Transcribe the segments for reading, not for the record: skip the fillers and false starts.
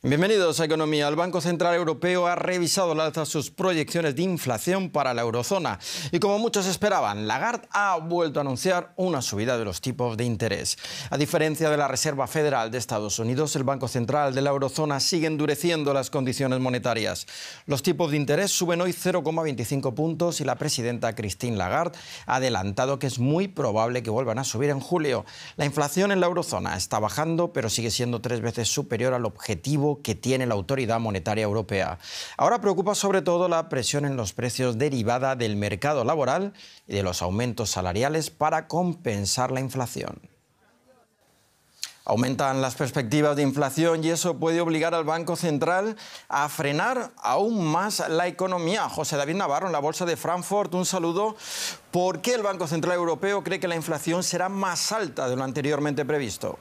Bienvenidos a Economía. El Banco Central Europeo ha revisado al alza sus proyecciones de inflación para la eurozona. Y como muchos esperaban, Lagarde ha vuelto a anunciar una subida de los tipos de interés. A diferencia de la Reserva Federal de Estados Unidos, el Banco Central de la eurozona sigue endureciendo las condiciones monetarias. Los tipos de interés suben hoy 0,25 puntos y la presidenta Christine Lagarde ha adelantado que es muy probable que vuelvan a subir en julio. La inflación en la eurozona está bajando, pero sigue siendo 3 veces superior al objetivo que tiene la Autoridad Monetaria Europea. Ahora preocupa sobre todo la presión en los precios derivada del mercado laboral y de los aumentos salariales para compensar la inflación. Aumentan las perspectivas de inflación y eso puede obligar al Banco Central a frenar aún más la economía. José David Navarro, en la Bolsa de Frankfurt, un saludo. ¿Por qué el Banco Central Europeo cree que la inflación será más alta de lo anteriormente previsto?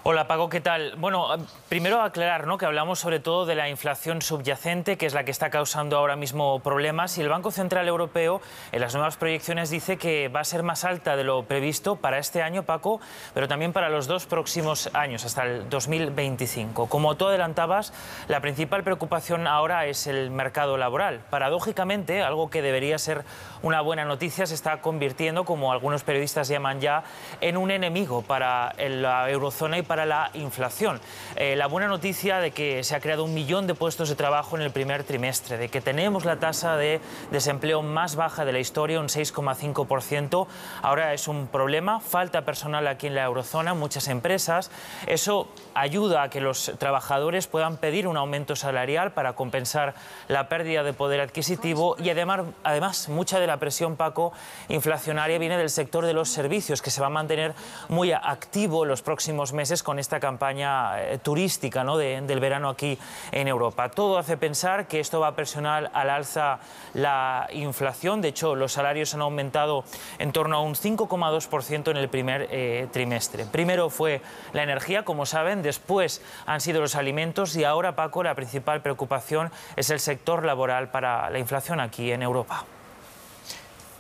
Hola Paco, ¿qué tal? Bueno, primero aclarar, ¿no?, que hablamos sobre todo de la inflación subyacente, que es la que está causando ahora mismo problemas, y el Banco Central Europeo en las nuevas proyecciones dice que va a ser más alta de lo previsto para este año, Paco, pero también para los 2 próximos años, hasta el 2025. Como tú adelantabas, la principal preocupación ahora es el mercado laboral. Paradójicamente, algo que debería ser una buena noticia se está convirtiendo, como algunos periodistas llaman ya, en un enemigo para la eurozona y para la inflación. La buena noticia de que se ha creado 1 millón de puestos de trabajo en el primer trimestre, de que tenemos la tasa de desempleo más baja de la historia, un 6,5%, ahora es un problema, falta personal aquí en la eurozona, muchas empresas. Eso ayuda a que los trabajadores puedan pedir un aumento salarial para compensar la pérdida de poder adquisitivo y además mucha de la presión, Paco, inflacionaria viene del sector de los servicios, que se va a mantener muy activo los próximos meses con esta campaña turística, ¿no?, del verano aquí en Europa. Todo hace pensar que esto va a presionar al alza la inflación. De hecho, los salarios han aumentado en torno a un 5,2% en el primer trimestre. Primero fue la energía, como saben, después han sido los alimentos y ahora, Paco, la principal preocupación es el sector laboral para la inflación aquí en Europa.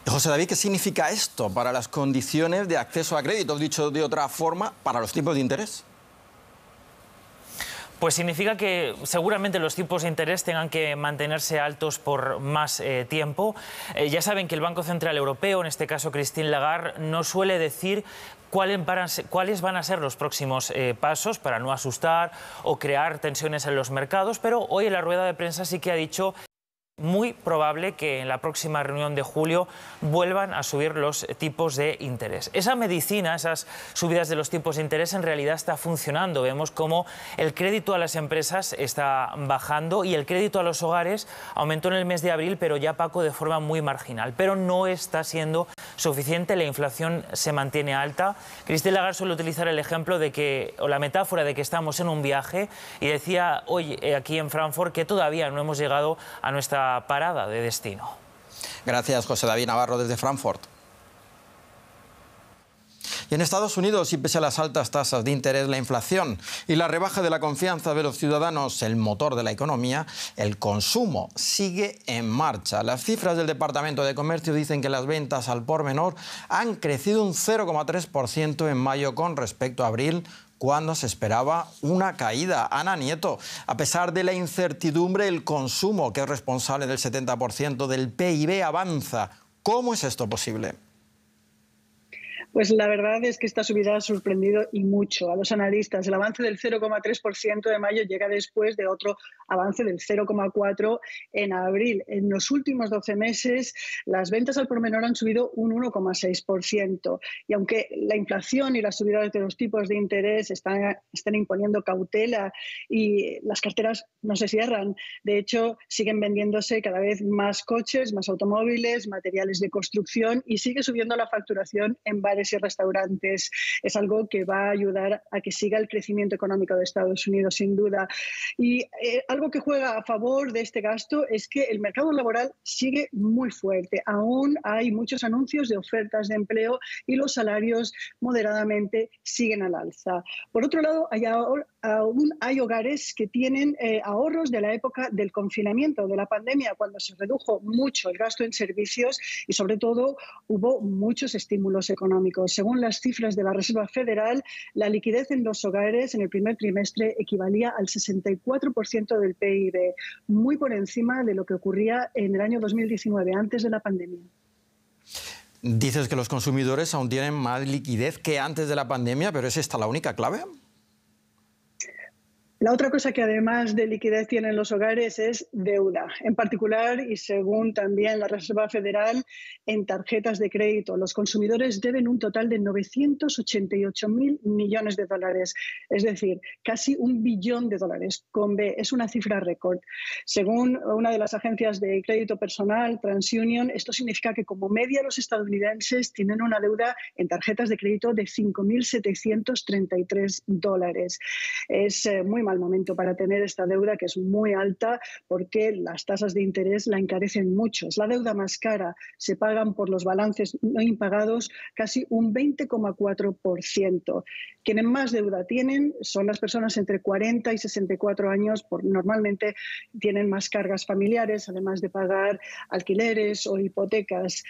José David, ¿qué significa esto para las condiciones de acceso a crédito? Dicho de otra forma, para los tipos de interés. Pues significa que seguramente los tipos de interés tengan que mantenerse altos por más tiempo. Ya saben que el Banco Central Europeo, en este caso Christine Lagarde, no suele decir cuáles van a ser los próximos pasos para no asustar o crear tensiones en los mercados, pero hoy en la rueda de prensa sí que ha dicho muy probable que en la próxima reunión de julio vuelvan a subir los tipos de interés. Esa medicina, esas subidas de los tipos de interés en realidad está funcionando. Vemos cómo el crédito a las empresas está bajando y el crédito a los hogares aumentó en el mes de abril, pero ya, Paco, de forma muy marginal. Pero no está siendo suficiente, la inflación se mantiene alta. Christine Lagarde suele utilizar el ejemplo de que, o la metáfora de que estamos en un viaje, y decía hoy aquí en Frankfurt que todavía no hemos llegado a nuestra parada de destino. Gracias, José David Navarro, desde Frankfurt. Y en Estados Unidos, y pese a las altas tasas de interés, la inflación y la rebaja de la confianza de los ciudadanos, el motor de la economía, el consumo sigue en marcha. Las cifras del Departamento de Comercio dicen que las ventas al por menor han crecido un 0,3% en mayo con respecto a abril, cuando se esperaba una caída. Ana Nieto, a pesar de la incertidumbre, el consumo, que es responsable del 70% del PIB, avanza. ¿Cómo es esto posible? Pues la verdad es que esta subida ha sorprendido y mucho a los analistas. El avance del 0,3% de mayo llega después de otro avance del 0,4% en abril. En los últimos 12 meses, las ventas al por menor han subido un 1,6%. Y aunque la inflación y las subidas de los tipos de interés están imponiendo cautela y las carteras no se cierran, de hecho, siguen vendiéndose cada vez más coches, más automóviles, materiales de construcción y sigue subiendo la facturación en bares y restaurantes. Es algo que va a ayudar a que siga el crecimiento económico de Estados Unidos, sin duda. Y algo que juega a favor de este gasto es que el mercado laboral sigue muy fuerte. Aún hay muchos anuncios de ofertas de empleo y los salarios moderadamente siguen al alza. Por otro lado, aún hay hogares que tienen ahorros de la época del confinamiento, de la pandemia, cuando se redujo mucho el gasto en servicios y, sobre todo, hubo muchos estímulos económicos. económicos. Según las cifras de la Reserva Federal, la liquidez en los hogares en el primer trimestre equivalía al 64% del PIB, muy por encima de lo que ocurría en el año 2019, antes de la pandemia. Dices que los consumidores aún tienen más liquidez que antes de la pandemia, pero ¿es esta la única clave? La otra cosa que además de liquidez tienen los hogares es deuda. En particular, y según también la Reserva Federal, en tarjetas de crédito. Los consumidores deben un total de 988.000 millones de dólares, es decir, casi $1 billón con B. Es una cifra récord. Según una de las agencias de crédito personal, TransUnion, esto significa que como media los estadounidenses tienen una deuda en tarjetas de crédito de $5.733. Es muy mal momento para tener esta deuda, que es muy alta porque las tasas de interés la encarecen mucho. Es la deuda más cara. Se pagan por los balances no impagados casi un 20,4%. Quienes más deuda tienen son las personas entre 40 y 64 años, normalmente tienen más cargas familiares, además de pagar alquileres o hipotecas.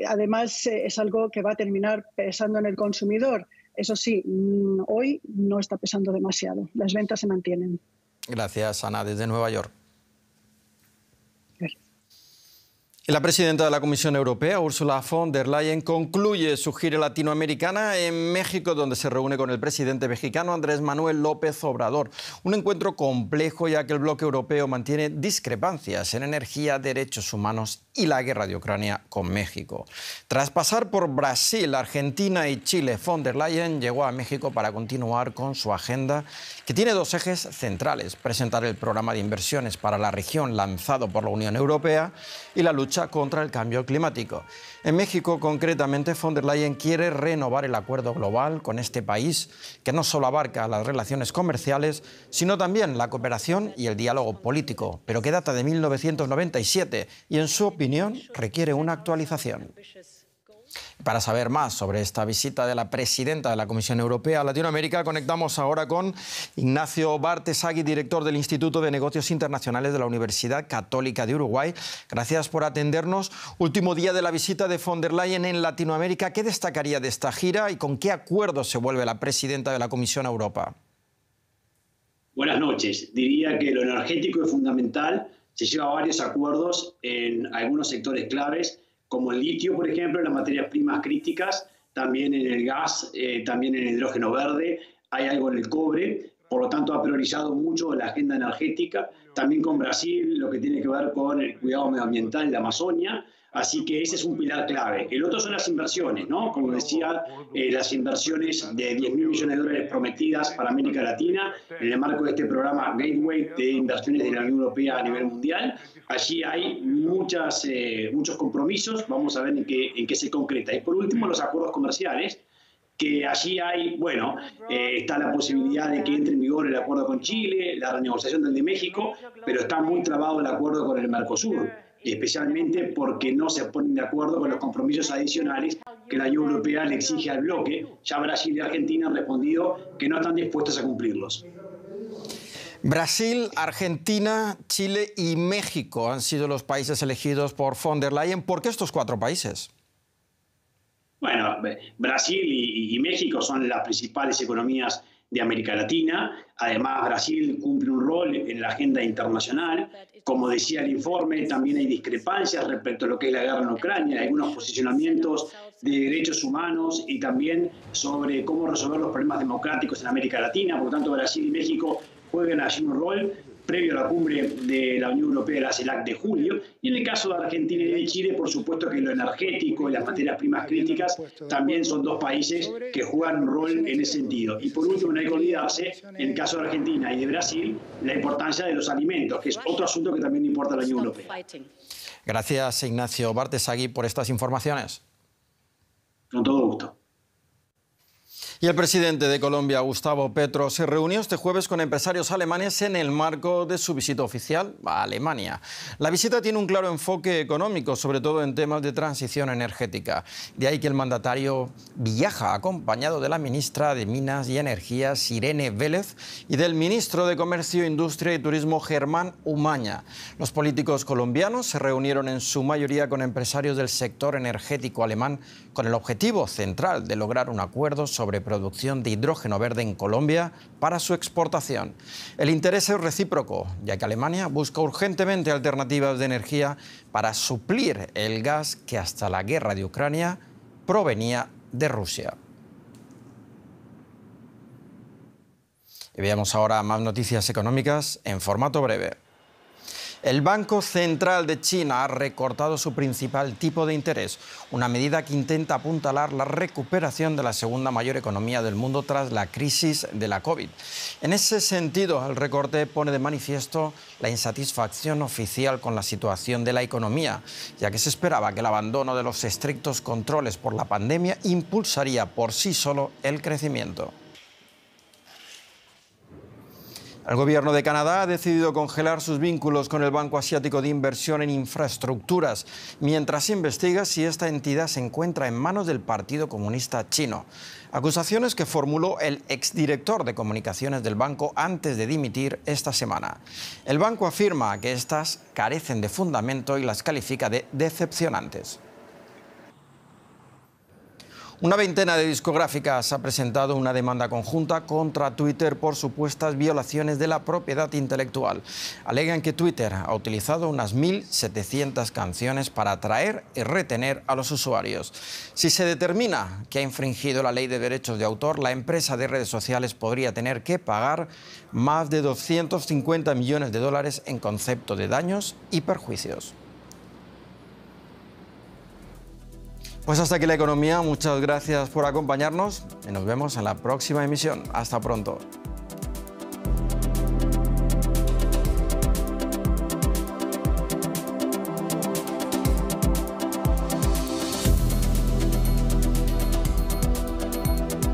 Además, es algo que va a terminar pesando en el consumidor. Eso sí, hoy no está pesando demasiado. Las ventas se mantienen. Gracias, Ana, desde Nueva York. Gracias. La presidenta de la Comisión Europea, Ursula von der Leyen, concluye su gira latinoamericana en México, donde se reúne con el presidente mexicano Andrés Manuel López Obrador. Un encuentro complejo, ya que el bloque europeo mantiene discrepancias en energía, derechos humanos y la guerra de Ucrania con México. Tras pasar por Brasil, Argentina y Chile, von der Leyen llegó a México para continuar con su agenda, que tiene dos ejes centrales: presentar el programa de inversiones para la región lanzado por la Unión Europea y la lucha contra el cambio climático. En México, concretamente, von der Leyen quiere renovar el acuerdo global con este país, que no solo abarca las relaciones comerciales, sino también la cooperación y el diálogo político, pero que data de 1997 y, en su opinión, requiere una actualización. Para saber más sobre esta visita de la presidenta de la Comisión Europea a Latinoamérica, conectamos ahora con Ignacio Bartesagui, director del Instituto de Negocios Internacionales de la Universidad Católica de Uruguay. Gracias por atendernos. Último día de la visita de von der Leyen en Latinoamérica. ¿Qué destacaría de esta gira y con qué acuerdo se vuelve la presidenta de la Comisión Europa? Buenas noches. Diría que lo energético es fundamental. Se lleva a varios acuerdos en algunos sectores claves, como el litio, por ejemplo, en las materias primas críticas, también en el gas, también en el hidrógeno verde, hay algo en el cobre. Por lo tanto, ha priorizado mucho la agenda energética, también con Brasil, lo que tiene que ver con el cuidado medioambiental en la Amazonia. Así que ese es un pilar clave. El otro son las inversiones, ¿no? Como decía, las inversiones de 10.000 millones de dólares prometidas para América Latina en el marco de este programa Gateway de inversiones de la Unión Europea a nivel mundial. Allí hay muchos compromisos. Vamos a ver en qué se concreta. Y por último, los acuerdos comerciales, que allí hay, está la posibilidad de que entre en vigor el acuerdo con Chile, la renegociación del de México, pero está muy trabado el acuerdo con el Mercosur, especialmente porque no se ponen de acuerdo con los compromisos adicionales que la Unión Europea le exige al bloque. Ya Brasil y Argentina han respondido que no están dispuestos a cumplirlos. Brasil, Argentina, Chile y México han sido los países elegidos por von der Leyen. ¿Por qué estos cuatro países? Bueno, Brasil y México son las principales economías de América Latina. Además, Brasil cumple un rol en la agenda internacional. Como decía el informe, también hay discrepancias respecto a lo que es la guerra en Ucrania, algunos posicionamientos de derechos humanos y también sobre cómo resolver los problemas democráticos en América Latina. Por lo tanto, Brasil y México juegan allí un rol previo a la cumbre de la Unión Europea, la CELAC de julio. Y en el caso de Argentina y de Chile, por supuesto que lo energético y las materias primas críticas también son dos países que juegan un rol en ese sentido. Y por último, no hay que olvidarse, en el caso de Argentina y de Brasil, la importancia de los alimentos, que es otro asunto que también importa a la Unión Europea. Gracias, Ignacio Bartesagui, por estas informaciones. Con todo gusto. Y el presidente de Colombia, Gustavo Petro, se reunió este jueves con empresarios alemanes en el marco de su visita oficial a Alemania. La visita tiene un claro enfoque económico, sobre todo en temas de transición energética. De ahí que el mandatario viaja acompañado de la ministra de Minas y Energías, Irene Vélez, y del ministro de Comercio, Industria y Turismo, Germán Umaña. Los políticos colombianos se reunieron en su mayoría con empresarios del sector energético alemán con el objetivo central de lograr un acuerdo sobre producción de hidrógeno verde en Colombia para su exportación. El interés es recíproco, ya que Alemania busca urgentemente alternativas de energía para suplir el gas que hasta la guerra de Ucrania provenía de Rusia. Y veamos ahora más noticias económicas en formato breve. El Banco Central de China ha recortado su principal tipo de interés, una medida que intenta apuntalar la recuperación de la segunda mayor economía del mundo tras la crisis de la COVID. En ese sentido, el recorte pone de manifiesto la insatisfacción oficial con la situación de la economía, ya que se esperaba que el abandono de los estrictos controles por la pandemia impulsaría por sí solo el crecimiento. El gobierno de Canadá ha decidido congelar sus vínculos con el Banco Asiático de Inversión en Infraestructuras, mientras investiga si esta entidad se encuentra en manos del Partido Comunista Chino. Acusaciones que formuló el exdirector de comunicaciones del banco antes de dimitir esta semana. El banco afirma que estas carecen de fundamento y las califica de decepcionantes. Una veintena de discográficas ha presentado una demanda conjunta contra Twitter por supuestas violaciones de la propiedad intelectual. Alegan que Twitter ha utilizado unas 1.700 canciones para atraer y retener a los usuarios. Si se determina que ha infringido la ley de derechos de autor, la empresa de redes sociales podría tener que pagar más de 250 millones de dólares en concepto de daños y perjuicios. Pues hasta aquí la economía, muchas gracias por acompañarnos y nos vemos en la próxima emisión. Hasta pronto.